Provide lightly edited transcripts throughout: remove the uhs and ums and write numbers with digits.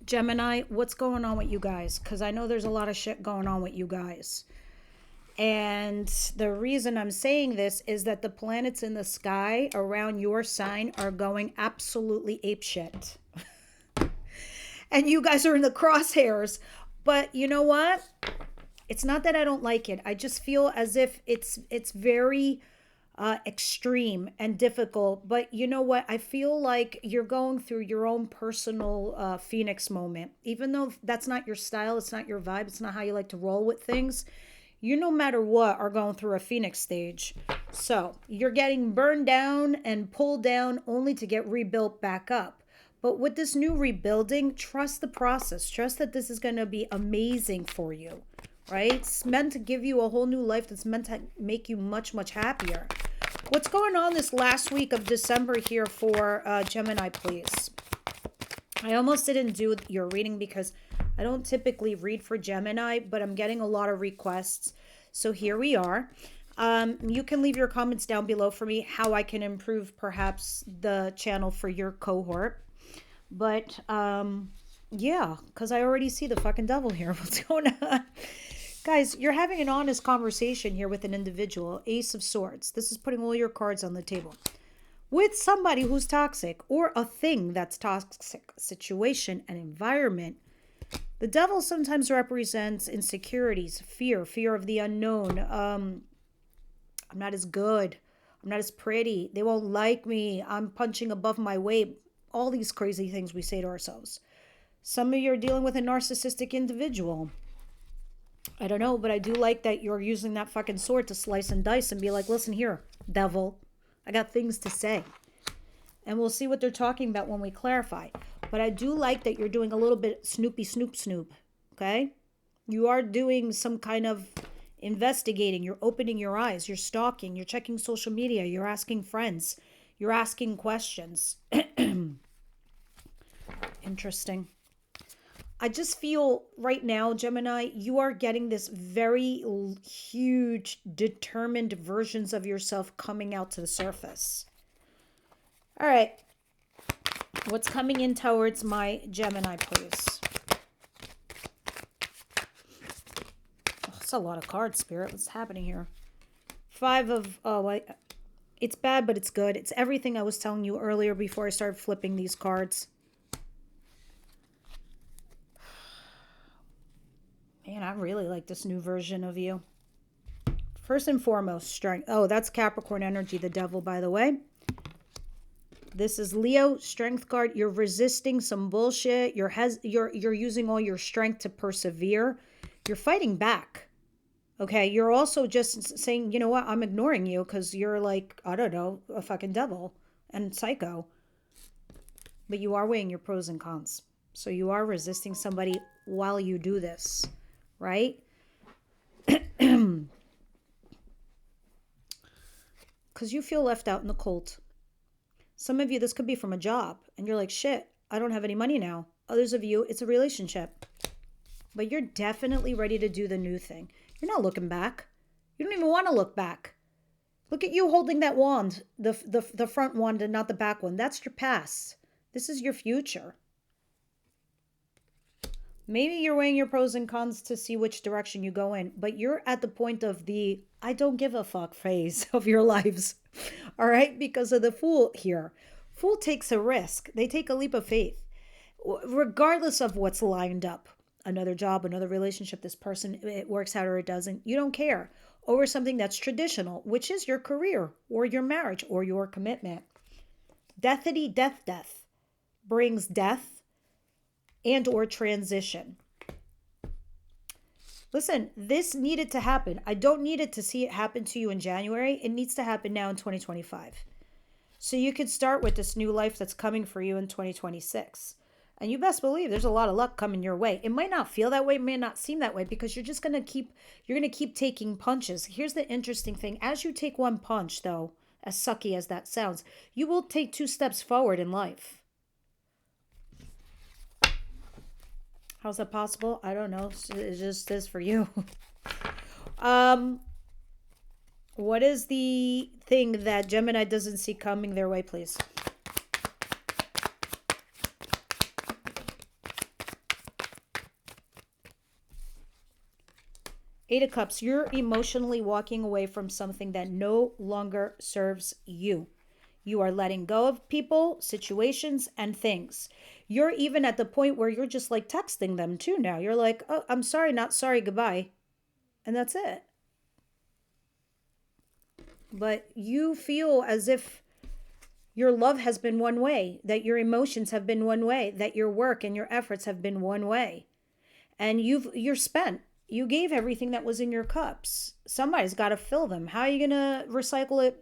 Gemini, what's going on with you guys? Because I know there's a lot of shit going on with you guys. And the reason I'm saying this is that the planets in the sky around your sign are going absolutely apeshit. And you guys are in the crosshairs. But you know what? It's not that I don't like it. I just feel as if it's very extreme and difficult. But you know what? I feel like you're going through your own personal Phoenix moment. Even though that's not your style, it's not your vibe, it's not how you like to roll with things. You, no matter what, are going through a Phoenix stage. So you're getting burned down and pulled down only to get rebuilt back up. But with this new rebuilding, trust the process. Trust that this is going to be amazing for you, right? It's meant to give you a whole new life that's meant to make you much, much happier. What's going on this last week of December here for Gemini, please? I almost didn't do your reading because I don't typically read for Gemini, but I'm getting a lot of requests. So here we are. You can leave your comments down below for me how I can improve perhaps the channel for your cohort. But yeah, because I already see the fucking devil here. What's going on? Guys, you're having an honest conversation here with an individual, Ace of Swords. This is putting all your cards on the table. With somebody who's toxic or a thing that's toxic, situation and environment. The devil sometimes represents insecurities, fear of the unknown. I'm not as good. I'm not as pretty. They won't like me. I'm punching above my weight. All these crazy things we say to ourselves. Some of you are dealing with a narcissistic individual. I don't know, but I do like that you're using that fucking sword to slice and dice and be like, listen here, devil. I got things to say. And we'll see what they're talking about when we clarify. But I do like that you're doing a little bit snoopy snoop, okay? You are doing some kind of investigating. You're opening your eyes. You're stalking. You're checking social media. You're asking friends. You're asking questions. Interesting. I just feel right now, Gemini, you are getting this very huge, determined versions of yourself coming out to the surface. All right. What's coming in towards my Gemini, please? Oh, that's a lot of cards, Spirit. What's happening here? It's bad, but it's good. It's everything I was telling you earlier before I started flipping these cards. Man, I really like this new version of you. First and foremost, strength. Oh, that's Capricorn energy, the devil, by the way. This is Leo, strength card. You're resisting some bullshit. You're using all your strength to persevere. You're fighting back. Okay, you're also just saying, you know what, I'm ignoring you because you're like, I don't know, a fucking devil and psycho. But you are weighing your pros and cons. So you are resisting somebody while you do this. Right? Because you feel left out in the cold. Some of you, this could be from a job. And you're like, shit, I don't have any money now. Others of you, it's a relationship. But you're definitely ready to do the new thing. You're not looking back. You don't even want to look back. Look at you holding that wand. The front wand and not the back one. That's your past. This is your future. Maybe you're weighing your pros and cons to see which direction you go in, but you're at the point of the I don't give a fuck phase of your lives, all right? Because of the Fool here. Fool takes a risk. They take a leap of faith, regardless of what's lined up. Another job, another relationship, this person, it works out or it doesn't. You don't care. Over something that's traditional, which is your career or your marriage or your commitment. Deathity, death brings death and or transition. Listen, this needed to happen. I don't need it to see it happen to you in January. It needs to happen now in 2025. So you could start with this new life that's coming for you in 2026. And you best believe there's a lot of luck coming your way. It might not feel that way, it may not seem that way because you're just going to keep taking punches. Here's the interesting thing. As you take one punch, though, as sucky as that sounds, you will take 2 steps forward in life. How's that possible? I don't know. It just is for you. What is the thing that Gemini doesn't see coming their way, please? Eight of Cups, you're emotionally walking away from something that no longer serves you. You are letting go of people, situations, and things. You're even at the point where you're just like texting them too now. You're like, oh, I'm sorry, not sorry, goodbye. And that's it. But you feel as if your love has been one way, that your emotions have been one way, that your work and your efforts have been one way. And you're spent. You gave everything that was in your cups. Somebody's got to fill them. How are you going to recycle it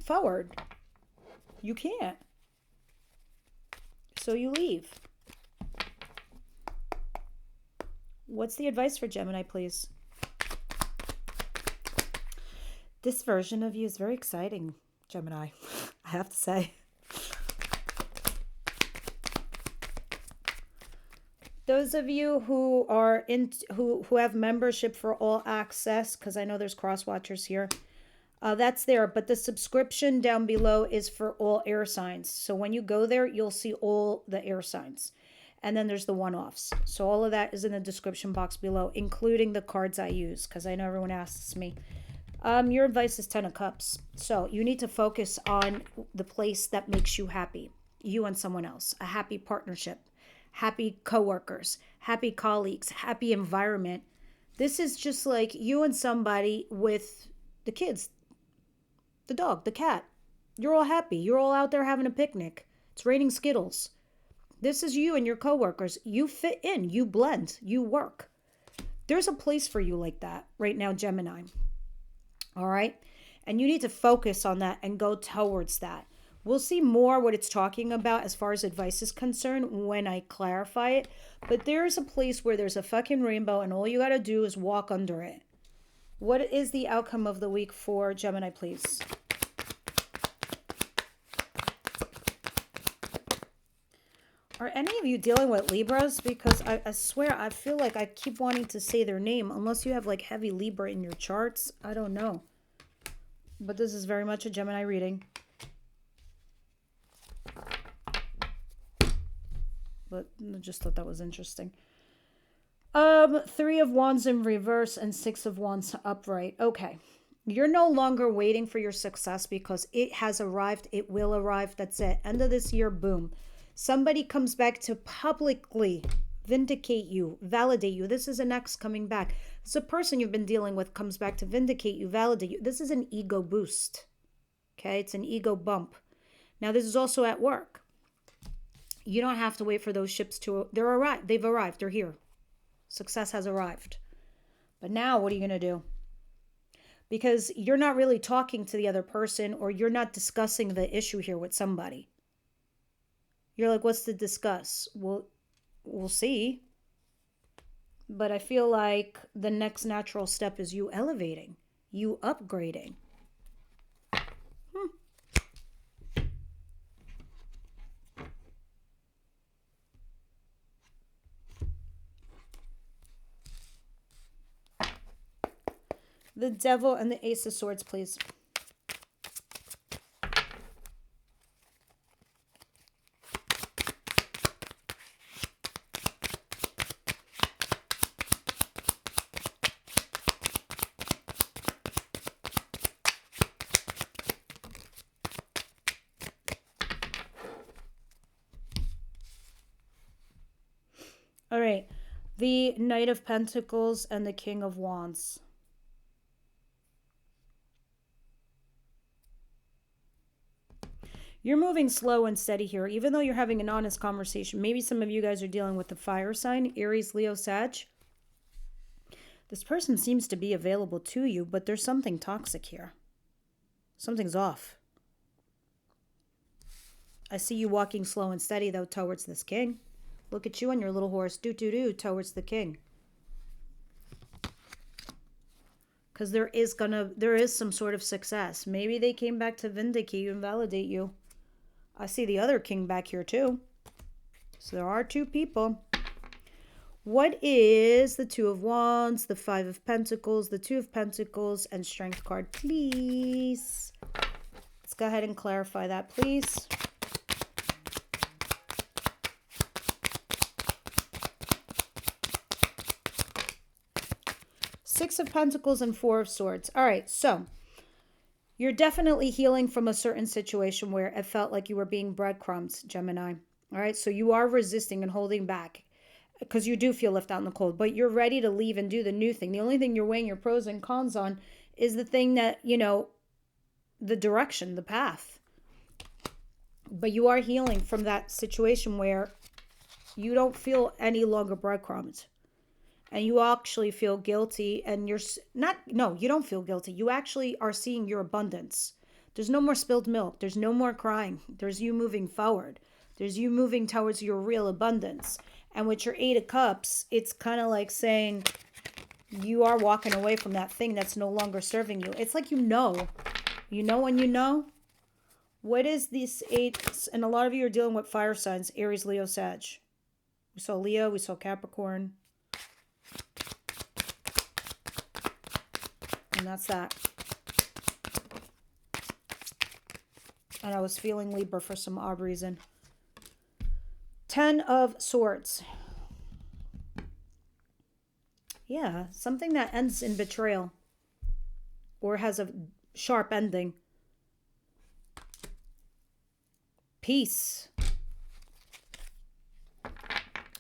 forward? You can't. So you leave. What's the advice for Gemini, please? This version of you is very exciting, Gemini. I have to say. Those of you who are who have membership for All Access, because I know there's cross watchers here, that's there. But the subscription down below is for all air signs. So when you go there, you'll see all the air signs. And then there's the one-offs. So all of that is in the description box below, including the cards I use, because I know everyone asks me. Your advice is 10 of Cups. So you need to focus on the place that makes you happy. You and someone else. A happy partnership. Happy coworkers. Happy colleagues. Happy environment. This is just like you and somebody with the kids. The dog. The cat. You're all happy. You're all out there having a picnic. It's raining Skittles. This is you and your coworkers. You fit in. You blend. You work. There's a place for you like that right now, Gemini. All right. And you need to focus on that and go towards that. We'll see more what it's talking about as far as advice is concerned when I clarify it. But there's a place where there's a fucking rainbow and all you got to do is walk under it. What is the outcome of the week for Gemini, please? Are any of you dealing with Libras? Because I swear, I feel like I keep wanting to say their name. Unless you have like heavy Libra in your charts. I don't know. But this is very much a Gemini reading. But I just thought that was interesting. 3 of Wands in reverse and 6 of Wands upright. Okay. You're no longer waiting for your success because it has arrived. It will arrive. That's it. End of this year, boom. Somebody comes back to publicly vindicate you, validate you. This is an ex coming back. It's a person you've been dealing with comes back to vindicate you, validate you. This is an ego boost. Okay, it's an ego bump. Now, this is also at work. You don't have to wait for those ships to, they've arrived, they're here. Success has arrived. But now, what are you going to do? Because you're not really talking to the other person or you're not discussing the issue here with somebody. You're like, what's to discuss? Well, we'll see. But I feel like the next natural step is you elevating, you upgrading. The Devil and the Ace of Swords, please. All right, the Knight of Pentacles and the King of Wands. You're moving slow and steady here, even though you're having an honest conversation. Maybe some of you guys are dealing with the fire sign, Aries, Leo, Sag. This person seems to be available to you, but there's something toxic here. Something's off. I see you walking slow and steady, though, towards this king. Look at you on your little horse, do-do-do, towards the king. Because there is some sort of success. Maybe they came back to vindicate you and validate you. I see the other king back here too. So there are two people. What is the Two of Wands, the Five of Pentacles, the Two of Pentacles, and Strength card, please? Let's go ahead and clarify that, please. Six of Pentacles and Four of Swords. All right, so you're definitely healing from a certain situation where it felt like you were being breadcrumbs, Gemini. All right, so you are resisting and holding back because you do feel left out in the cold, but you're ready to leave and do the new thing. The only thing you're weighing your pros and cons on is the thing that, you know, the direction, the path. But you are healing from that situation where you don't feel any longer breadcrumbs. And you actually feel guilty, and you don't feel guilty. You actually are seeing your abundance. There's no more spilled milk. There's no more crying. There's you moving forward. There's you moving towards your real abundance. And with your Eight of Cups, it's kind of like saying you are walking away from that thing that's no longer serving you. It's like you know when you know. What is these eight? And a lot of you are dealing with fire signs, Aries, Leo, Sag. We saw Leo, we saw Capricorn. And that's that. And I was feeling Libra for some odd reason. 10 of Swords. Yeah, something that ends in betrayal. Or has a sharp ending. Peace.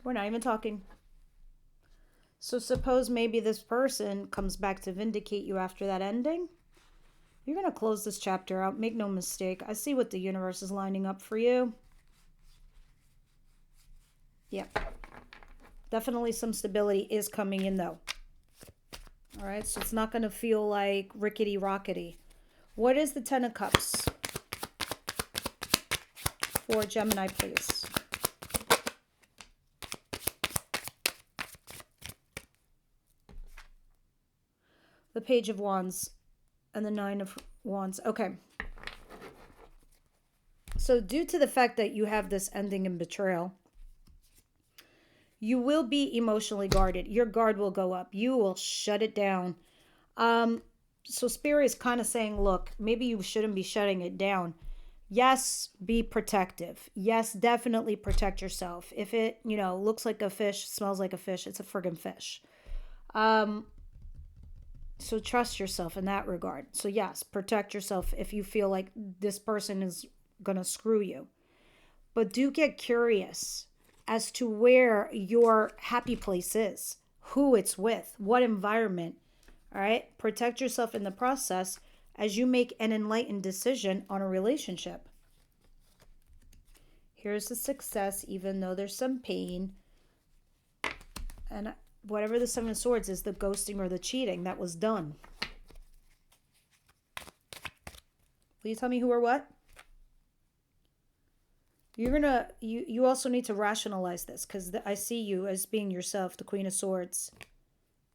We're not even talking. So suppose maybe this person comes back to vindicate you after that ending. You're going to close this chapter out. Make no mistake. I see what the universe is lining up for you. Yeah. Definitely some stability is coming in though. All right. So it's not going to feel like rickety rockety. What is the Ten of Cups? For Gemini, please. The Page of Wands and the Nine of Wands. Okay. So due to the fact that you have this ending in betrayal, you will be emotionally guarded. Your guard will go up. You will shut it down. So Spirit is kind of saying, look, maybe you shouldn't be shutting it down. Yes, be protective. Yes, definitely protect yourself. If it, looks like a fish, smells like a fish, it's a friggin' fish. So trust yourself in that regard. So yes, protect yourself if you feel like this person is going to screw you. But do get curious as to where your happy place is, who it's with, what environment. All right? Protect yourself in the process as you make an enlightened decision on a relationship. Here's the success, even though there's some pain. And whatever the Seven of Swords is, the ghosting or the cheating that was done. Will you tell me who or what? You also need to rationalize this, because I see you as being yourself, the Queen of Swords,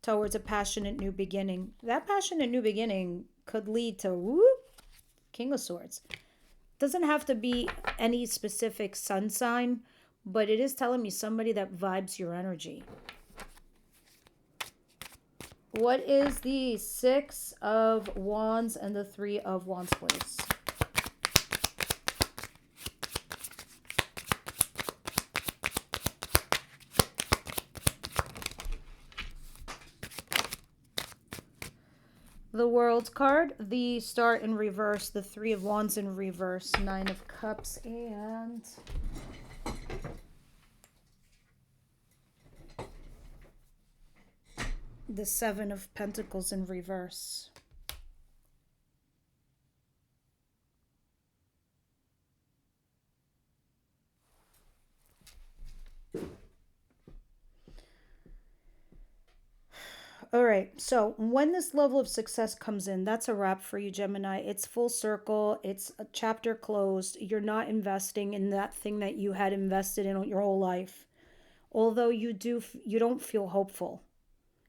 towards a passionate new beginning. That passionate new beginning could lead to King of Swords. Doesn't have to be any specific sun sign, but it is telling me somebody that vibes your energy. What is the Six of Wands and the Three of Wands, please? The World card, the Star in reverse, the Three of Wands in reverse, Nine of Cups, and the Seven of Pentacles in reverse. All right, so when this level of success comes in, that's a wrap for you, Gemini. It's full circle. It's a chapter closed. You're not investing in that thing that you had invested in your whole life. Although you don't feel hopeful.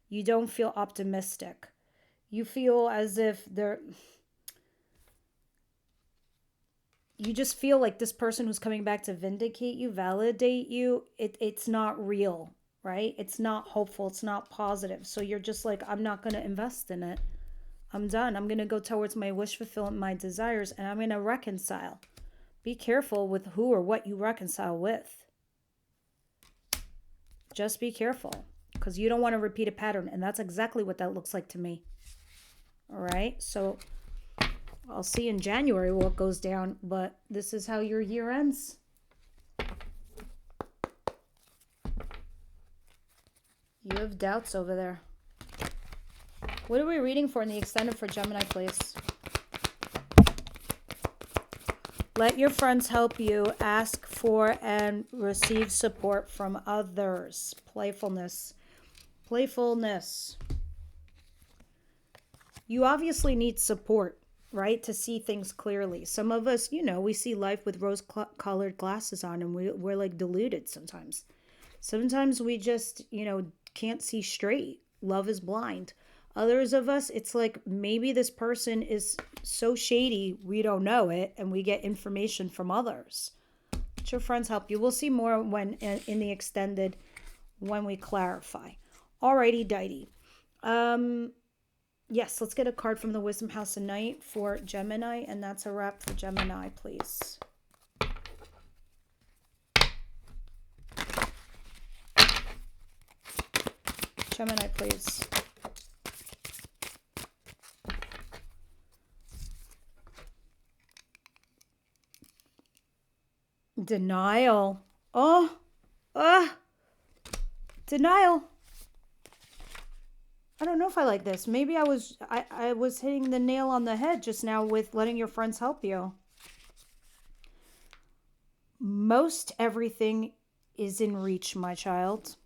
You don't feel optimistic. You feel as if you just feel like this person who's coming back to vindicate you, validate you, it's not real. Right? It's not hopeful. It's not positive. So you're just like, I'm not going to invest in it. I'm done. I'm going to go towards my wish fulfillment, my desires, and I'm going to reconcile. Be careful with who or what you reconcile with. Just be careful. because you don't want to repeat a pattern. And that's exactly what that looks like to me. All right. So I'll see in January what goes down, but this is how your year ends. You have doubts over there. What are we reading for in the extended for Gemini, please? Let your friends help you. Ask for and receive support from others. Playfulness. Playfulness. You obviously need support, right? To see things clearly. Some of us, you know, we see life with rose-colored glasses on and we're like deluded sometimes. Sometimes we just, you know, can't see straight. Love is blind. Others of us, it's like maybe this person is so shady we don't know it, and we get information from others. Let your friends help you. We'll see more when in the extended when we clarify. Alrighty, dighty. Yes, let's get a card from the Wisdom House tonight for Gemini, and that's a wrap for Gemini, please. Gemini, please. Denial. Denial. I don't know if I like this. Maybe I was hitting the nail on the head just now with letting your friends help you. Most everything is in reach, my child.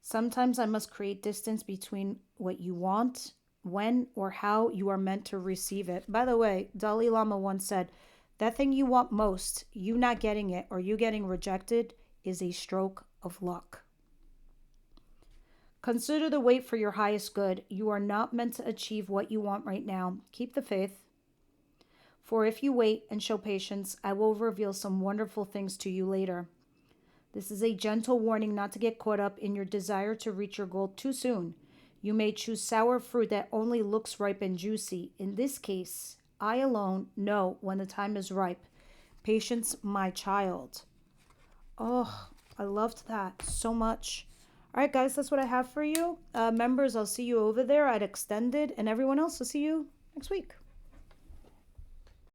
Sometimes I must create distance between what you want, when or how you are meant to receive it. By the way, Dalai Lama once said, that thing you want most, you not getting it or you getting rejected is a stroke of luck. Consider the wait for your highest good. You are not meant to achieve what you want right now. Keep the faith. For if you wait and show patience, I will reveal some wonderful things to you later. This is a gentle warning not to get caught up in your desire to reach your goal too soon. You may choose sour fruit that only looks ripe and juicy. In this case, I alone know when the time is ripe. Patience, my child. Oh, I loved that so much. All right, guys, that's what I have for you. Members, I'll see you over there at Extended. And everyone else, I'll see you next week.